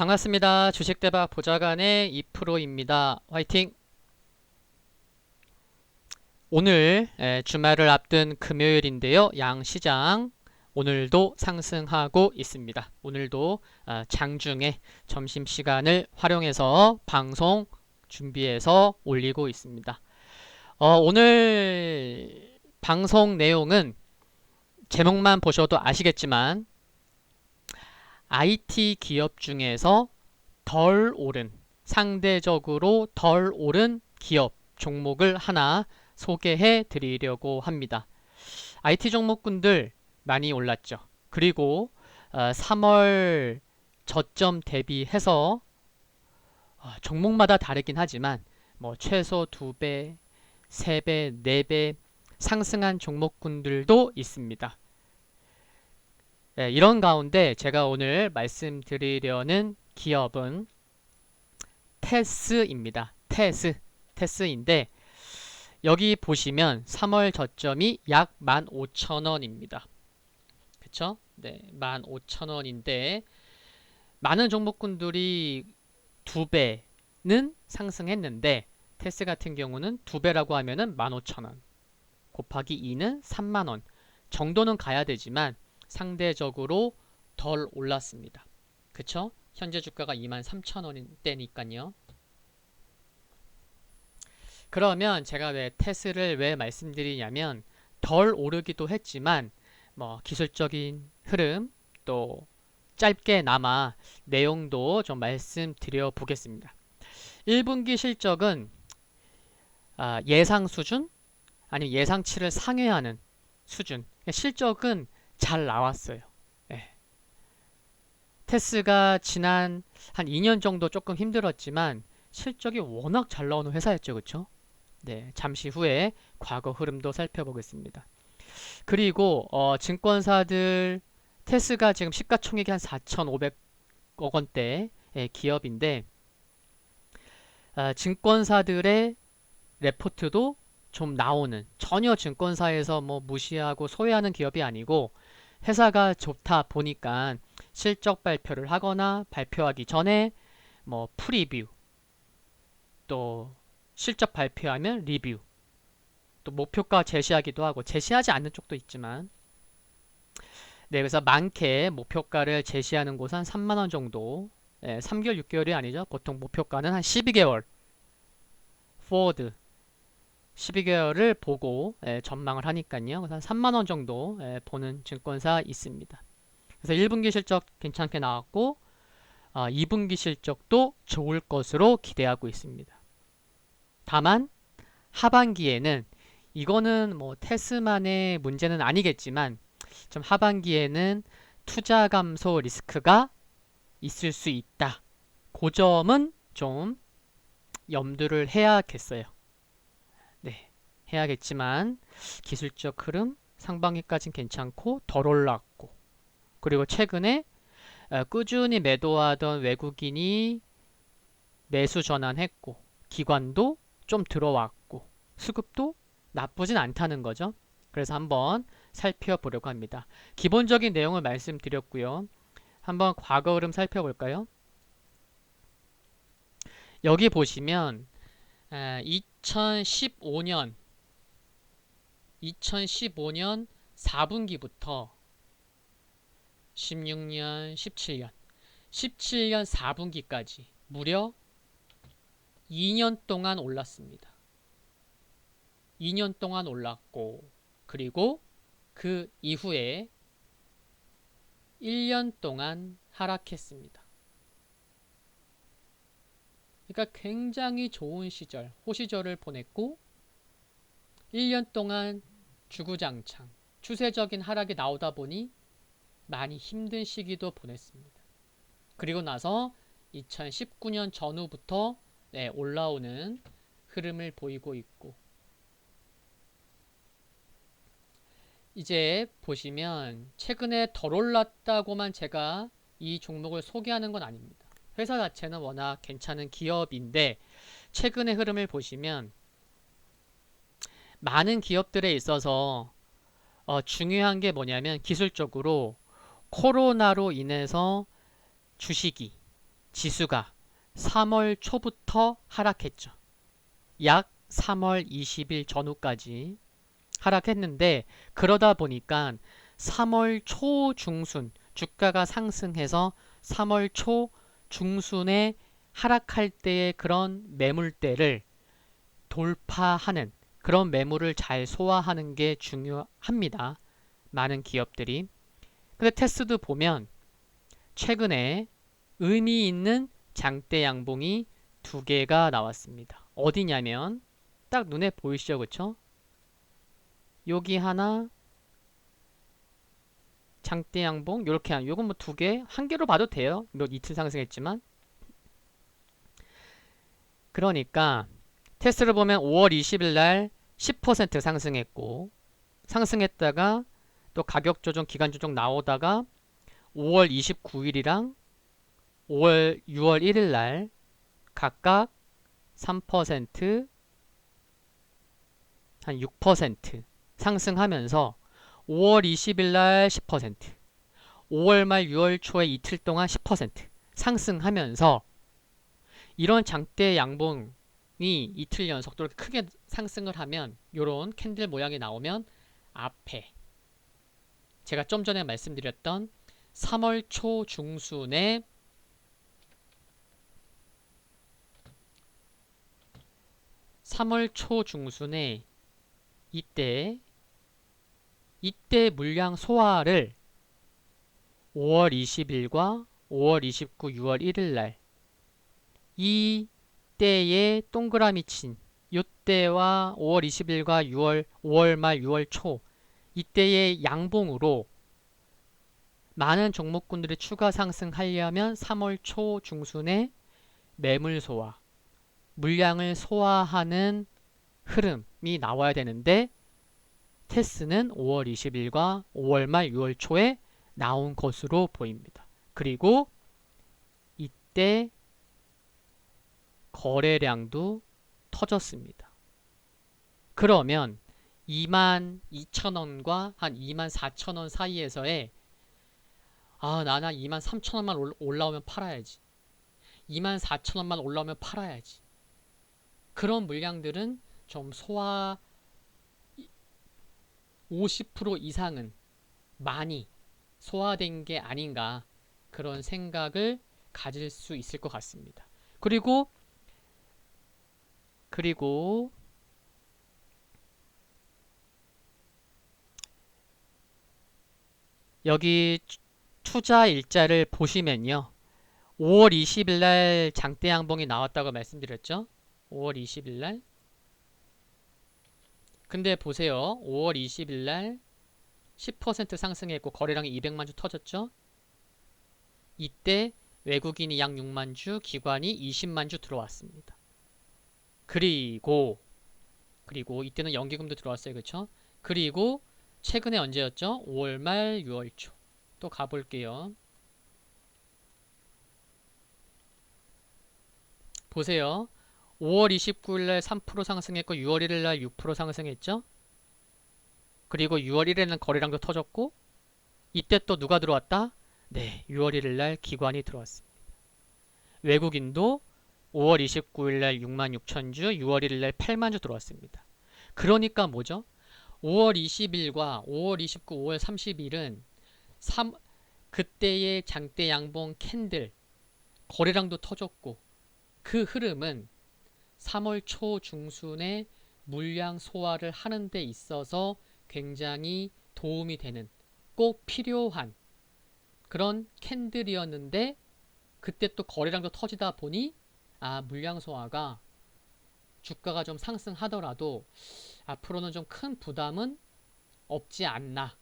반갑습니다. 주식대박 보좌관의 이프로입니다. 화이팅! 오늘 주말을 앞둔 금요일인데요. 양시장 오늘도 상승하고 있습니다. 오늘도 장중에 점심시간을 활용해서 방송 준비해서 올리고 있습니다. 오늘 방송 내용은 제목만 보셔도 아시겠지만 IT 기업 중에서 덜 오른, 상대적으로 덜 오른 기업 종목을 하나 소개해 드리려고 합니다. IT 종목군들 많이 올랐죠. 그리고 3월 저점 대비해서 종목마다 다르긴 하지만 뭐 최소 2배, 3배, 4배 상승한 종목군들도 있습니다. 이런 가운데 제가 오늘 말씀드리려는 기업은 테스입니다. 테스인데 여기 보시면 3월 저점이 약 15,000원입니다. 그쵸? 네, 15,000원인데 많은 종목군들이 2배는 상승했는데 테스 같은 경우는 2배라고 하면은 15,000원 곱하기 2는 3만원 정도는 가야 되지만 상대적으로 덜 올랐습니다. 그쵸? 현재 주가가 23,000원대니까요. 그러면 제가 왜 테스를 왜 말씀드리냐면 덜 오르기도 했지만 뭐 기술적인 흐름 또 짧게나마 내용도 좀 말씀드려 보겠습니다. 1분기 실적은 예상 수준 아니면 예상치를 상회하는 수준 실적은 잘 나왔어요. 예. 테스가 지난 한 2년 정도 조금 힘들었지만 실적이 워낙 잘 나오는 회사였죠. 그쵸? 네, 잠시 후에 과거 흐름도 살펴보겠습니다. 그리고 증권사들 테스가 지금 시가총액이 한 4,500억 원대 기업인데 증권사들의 레포트도 좀 나오는 전혀 증권사에서 뭐 무시하고 소외하는 기업이 아니고 회사가 좋다 보니까 실적 발표를 하거나 발표하기 전에 뭐 프리뷰 또 실적 발표하면 리뷰 또 목표가 제시하기도 하고 제시하지 않는 쪽도 있지만 네, 그래서 많게 목표가를 제시하는 곳은 한 3만원 정도 3개월 6개월이 아니죠. 보통 목표가는 한 12개월 포워드 12개월을 보고 전망을 하니까요. 그래서 한 3만원 정도 보는 증권사 있습니다. 그래서 1분기 실적 괜찮게 나왔고 2분기 실적도 좋을 것으로 기대하고 있습니다. 다만 하반기에는 이거는 뭐 테스만의 문제는 아니겠지만 좀 하반기에는 투자 감소 리스크가 있을 수 있다. 그 점은 좀 염두를 해야겠어요. 네, 해야겠지만 기술적 흐름 상반기까지는 괜찮고 덜 올랐고 그리고 최근에 꾸준히 매도하던 외국인이 매수 전환했고 기관도 좀 들어왔고 수급도 나쁘진 않다는 거죠. 그래서 한번 살펴보려고 합니다. 기본적인 내용을 말씀드렸고요. 한번 과거 흐름 살펴볼까요? 여기 보시면 2015년 4분기부터 16년, 17년 4분기까지 무려 2년 동안 올랐습니다. 2년 동안 올랐고 그리고 그 이후에 1년 동안 하락했습니다. 그러니까 굉장히 좋은 시절, 호시절을 보냈고 1년 동안 주구장창 추세적인 하락이 나오다 보니 많이 힘든 시기도 보냈습니다. 그리고 나서 2019년 전후부터 올라오는 흐름을 보이고 있고 이제 보시면 최근에 덜 올랐다고만 제가 이 종목을 소개하는 건 아닙니다. 회사 자체는 워낙 괜찮은 기업인데 최근의 흐름을 보시면 많은 기업들에 있어서 중요한 게 뭐냐면 기술적으로 코로나로 인해서 주식이 지수가 3월 초부터 하락했죠. 약 3월 20일 전후까지 하락했는데 그러다 보니까 3월 초 중순 주가가 상승해서 3월 초 중순에 하락할 때의 그런 매물대를 돌파하는 그런 매물을 잘 소화하는 게 중요합니다. 많은 기업들이. 근데 테스도 보면 최근에 의미 있는 장대 양봉이 두 개가 나왔습니다. 어디냐면 딱 눈에 보이시죠, 그쵸? 여기 하나 장대 양봉 요렇게 한 요건 뭐 두 개, 한 개로 봐도 돼요. 뭐 이틀 상승했지만. 그러니까 테스를 보면 5월 20일 날 10% 상승했고 상승했다가 또 가격 조정, 기간 조정 나오다가 5월 29일이랑 6월 1일 날 각각 3%, 한 6% 상승하면서 5월 20일 날 10%, 5월 말 6월 초에 이틀 동안 10% 상승하면서 이런 장대 양봉이 이틀 연속으로 크게 상승을 하면 이런 캔들 모양이 나오면 앞에 제가 좀 전에 말씀드렸던 3월 초 중순에 이때 물량 소화를 5월 20일과 5월 29, 6월 1일 날 이때에 동그라미 친 이때와 5월 20일과 5월 말 6월 초 이때의 양봉으로 많은 종목군들이 추가 상승하려면 3월 초 중순에 매물 소화, 물량을 소화하는 흐름이 나와야 되는데 테스는 5월 20일과 5월 말 6월 초에 나온 것으로 보입니다. 그리고 이때 거래량도 터졌습니다. 그러면 22,000원과 한 24,000원 사이에서의 나나 23,000원만 올라오면 팔아야지. 24,000원만 올라오면 팔아야지. 그런 물량들은 좀 소화 50% 이상은 많이 소화된 게 아닌가 그런 생각을 가질 수 있을 것 같습니다. 그리고 여기 투자 일자를 보시면요. 5월 20일 날 장대 양봉이 나왔다고 말씀드렸죠. 5월 20일 날. 근데 보세요. 5월 20일 날 10% 상승했고 거래량이 200만 주 터졌죠. 이때 외국인이 약 6만 주, 기관이 20만 주 들어왔습니다. 그리고 이때는 연기금도 들어왔어요. 그렇죠? 그리고 최근에 언제였죠? 5월 말 6월 초. 또 가볼게요. 보세요. 5월 29일 날 3% 상승했고 6월 1일 날 6% 상승했죠? 그리고 6월 1일에는 거래량도 터졌고 이때 또 누가 들어왔다? 네, 6월 1일 날 기관이 들어왔습니다. 외국인도 5월 29일 날 6만 6천 주, 6월 1일 날 8만 주 들어왔습니다. 그러니까 뭐죠? 5월 20일과 5월 29, 5월 30일은 그때의 장대 양봉 캔들 거래량도 터졌고 그 흐름은 3월 초 중순에 물량 소화를 하는 데 있어서 굉장히 도움이 되는 꼭 필요한 그런 캔들이었는데 그때 또 거래량도 터지다 보니 물량 소화가 주가가 좀 상승하더라도 앞으로는 좀 큰 부담은 없지 않나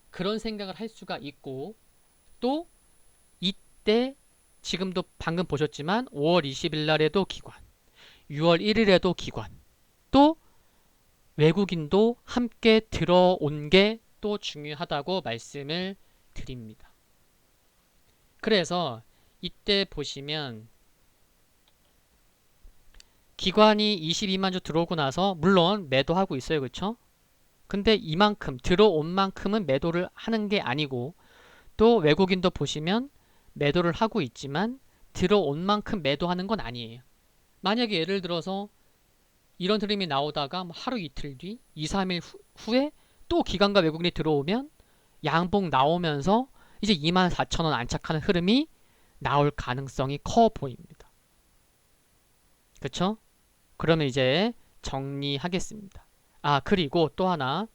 그런 생각을 할 수가 있고 또 이때 지금도 방금 보셨지만 5월 20일 날에도 기관 6월 1일에도 기관 또 외국인도 함께 들어온 게 또 중요하다고 말씀을 드립니다. 그래서 이때 보시면 기관이 22만 주 들어오고 나서 물론 매도하고 있어요. 그렇죠? 근데 이만큼 들어온 만큼은 매도를 하는 게 아니고 또 외국인도 보시면 매도를 하고 있지만 들어온 만큼 매도하는 건 아니에요. 만약에 예를 들어서 이런 흐름이 나오다가 뭐 하루 이틀 뒤, 2, 3일 후에 또 기관과 외국인이 들어오면 양봉 나오면서 이제 24,000원 안착하는 흐름이 나올 가능성이 커 보입니다. 그쵸? 그러면 이제 정리하겠습니다. 아, 그리고 또 하나.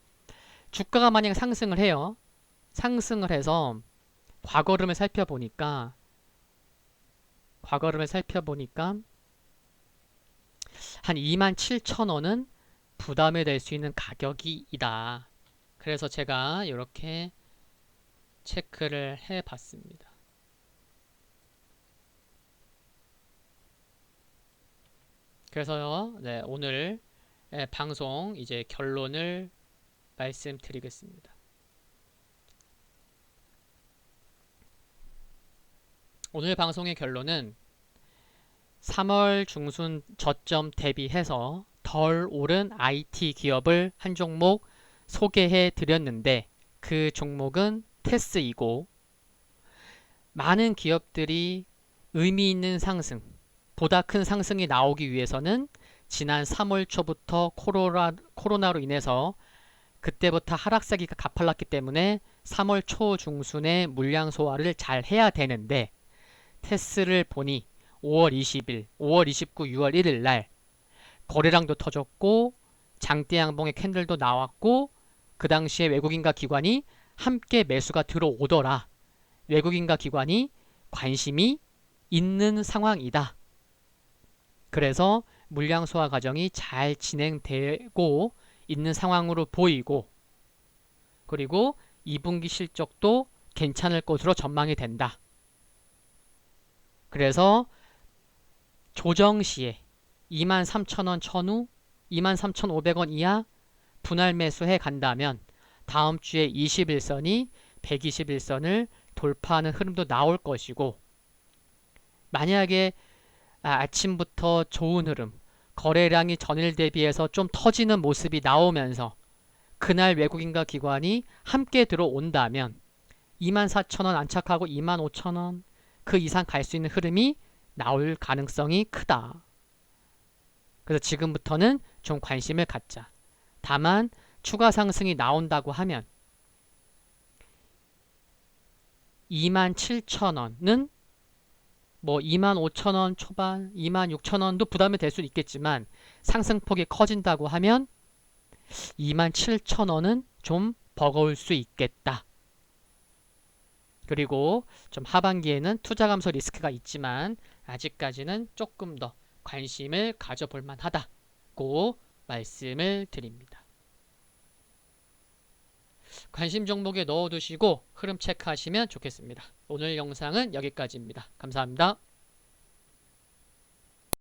주가가 만약 상승을 해요. 상승을 해서 과거름을 살펴보니까 한 27,000원은 부담이 될 수 있는 가격이다. 그래서 제가 이렇게 체크를 해 봤습니다. 그래서요, 네, 오늘 방송 이제 결론을 말씀드리겠습니다. 오늘 방송의 결론은 3월 중순 저점 대비해서 덜 오른 IT 기업을 한 종목 소개해 드렸는데 그 종목은 테스이고, 많은 기업들이 의미 있는 상승, 보다 큰 상승이 나오기 위해서는 지난 3월 초부터 코로나로 인해서 그때부터 하락세기가 가팔랐기 때문에 3월 초 중순에 물량 소화를 잘 해야 되는데, 테스를 보니 5월 20일, 5월 29, 6월 1일 날 거래량도 터졌고 장대 양봉의 캔들도 나왔고, 그 당시에 외국인과 기관이 함께 매수가 들어오더라. 외국인과 기관이 관심이 있는 상황이다. 그래서 물량 소화 과정이 잘 진행되고 있는 상황으로 보이고, 그리고 2분기 실적도 괜찮을 것으로 전망이 된다. 그래서 조정 시에 23,000원 전후, 23,500원 이하 분할 매수해 간다면 다음 주에 21선이 121선을 돌파하는 흐름도 나올 것이고, 만약에 아침부터 좋은 흐름, 거래량이 전일 대비해서 좀 터지는 모습이 나오면서 그날 외국인과 기관이 함께 들어온다면 24,000원 안착하고 25,000원 그 이상 갈 수 있는 흐름이 나올 가능성이 크다. 그래서 지금부터는 좀 관심을 갖자. 다만 추가 상승이 나온다고 하면 27,000원은 뭐 25,000원 초반, 26,000원도 부담이 될 수 있겠지만, 상승폭이 커진다고 하면 27,000원은 좀 버거울 수 있겠다. 그리고 좀 하반기에는 투자 감소 리스크가 있지만 아직까지는 조금 더 관심을 가져볼 만하다고 말씀을 드립니다. 관심 종목에 넣어두시고 흐름 체크하시면 좋겠습니다. 오늘 영상은 여기까지입니다. 감사합니다.